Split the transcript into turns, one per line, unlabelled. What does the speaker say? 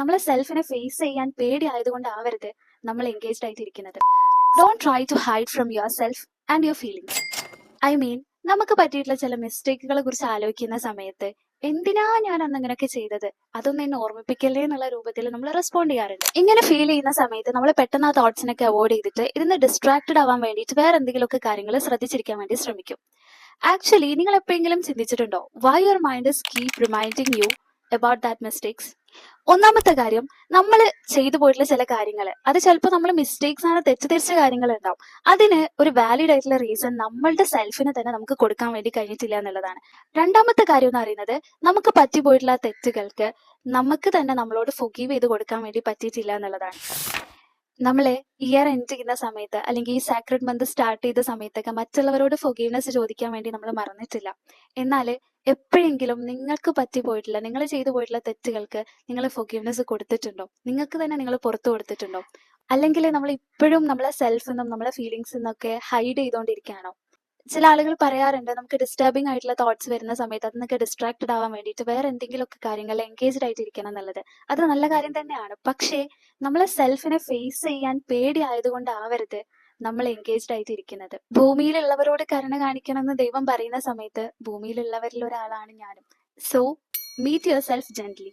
നമ്മളെ സെൽഫിനെ ഫേസ് ചെയ്യാൻ പേടി ആയതുകൊണ്ടാവരുത് നമ്മൾ എൻഗേജ്ഡ് ആയിട്ടിരിക്കുന്നത്. Don't try to hide from yourself and your feelings. I mean, നമുക്ക് പറ്റിയിട്ടുള്ള ചില മിസ്റ്റേക്കുകളെ കുറിച്ച് ആലോചിക്കുന്ന സമയത്ത് എന്തിനാ ഞാൻ അന്ന് ഇങ്ങനെയൊക്കെ ചെയ്തത്, അതൊന്നും എന്നെ ഓർമ്മിപ്പിക്കല്ലേ എന്നുള്ള രൂപത്തിൽ നമ്മൾ റെസ്പോണ്ട് ചെയ്യാറുണ്ട്. ഇങ്ങനെ ഫീൽ ചെയ്യുന്ന സമയത്ത് നമ്മൾ പെട്ടെന്ന് ആ തോട്ട്സിനൊക്കെ അവോയ്ഡ് ചെയ്തിട്ട് ഇതിന് ഡിസ്ട്രാക്റ്റഡ് ആവാൻ വേണ്ടിയിട്ട് വേറെ എന്തെങ്കിലുമൊക്കെ കാര്യങ്ങൾ ശ്രദ്ധിച്ചിരിക്കാൻ വേണ്ടി ശ്രമിക്കും. ആക്ച്വലി നിങ്ങൾ എപ്പോഴെങ്കിലും ചിന്തിച്ചിട്ടുണ്ടോ Y your mind is keep reminding you about that mistakes? ഒന്നാമത്തെ കാര്യം, നമ്മൾ ചെയ്തു പോയിട്ടുള്ള ചില കാര്യങ്ങൾ അത് ചിലപ്പോൾ നമ്മൾ മിസ്റ്റേക്സ് ആണ്, തെറ്റിദ്ധരിച്ച കാര്യങ്ങൾ ഉണ്ടാവും. അതിന് ഒരു വാലിഡ് ആയിട്ടുള്ള റീസൺ നമ്മളുടെ സെൽഫിന് തന്നെ നമുക്ക് കൊടുക്കാൻ വേണ്ടി കഴിഞ്ഞിട്ടില്ല എന്നുള്ളതാണ്. രണ്ടാമത്തെ കാര്യം എന്ന് പറയുന്നത്, നമുക്ക് പറ്റിപ്പോയിട്ടുള്ള തെറ്റുകൾക്ക് നമുക്ക് തന്നെ നമ്മളോട് ഫൊഗീവ് ചെയ്ത് കൊടുക്കാൻ വേണ്ടി പറ്റിയിട്ടില്ല എന്നുള്ളതാണ്. നമ്മളെ ഇയർ എൻഡ് ചെയ്യുന്ന സമയത്ത് അല്ലെങ്കിൽ ഈ സാക്രഡ് മന്ത് സ്റ്റാർട്ട് ചെയ്ത സമയത്തൊക്കെ മറ്റുള്ളവരോട് ഫൊഗീവ്നെസ് ചോദിക്കാൻ വേണ്ടി നമ്മൾ മറന്നിട്ടില്ല. എന്നാൽ എപ്പോഴെങ്കിലും നിങ്ങൾക്ക് പറ്റിപ്പോയിട്ടുള്ള, നിങ്ങൾ ചെയ്തു പോയിട്ടുള്ള തെറ്റുകൾക്ക് നിങ്ങൾ ഫൊഗീവ്നെസ് കൊടുത്തിട്ടുണ്ടോ? നിങ്ങൾക്ക് തന്നെ നിങ്ങൾ പുറത്തു കൊടുത്തിട്ടുണ്ടോ? അല്ലെങ്കിൽ നമ്മൾ ഇപ്പോഴും നമ്മളെ സെൽഫിൽ നിന്നും നമ്മളെ ഫീലിങ്സിൽ നിന്നൊക്കെ ഹൈഡ് ചെയ്തുകൊണ്ടിരിക്കുകയാണോ? ചില ആളുകൾ പറയാറുണ്ട്, നമുക്ക് ഡിസ്റ്റർബിംഗ് ആയിട്ടുള്ള തോട്ട്സ് വരുന്ന സമയത്ത് അതിനൊക്കെ ഡിസ്ട്രാക്റ്റഡ് ആവാൻ വേണ്ടിയിട്ട് വേറെ എന്തെങ്കിലുമൊക്കെ കാര്യങ്ങൾ എൻഗേജ്ഡ് ആയിട്ടിരിക്കണം എന്നുള്ളത്. അത് നല്ല കാര്യം തന്നെയാണ്. പക്ഷേ നമ്മളെ സെൽഫിനെ ഫേസ് ചെയ്യാൻ പേടി ആയതുകൊണ്ടാവരുത് നമ്മൾ എൻഗേജ്ഡ് ആയിട്ടിരിക്കുന്നത്. ഭൂമിയിലുള്ളവരോട് കരുണ കാണിക്കണമെന്ന് ദൈവം പറയുന്ന സമയത്ത് ഭൂമിയിലുള്ളവരിൽ ഒരാളാണ് ഞാനും. So meet yourself gently.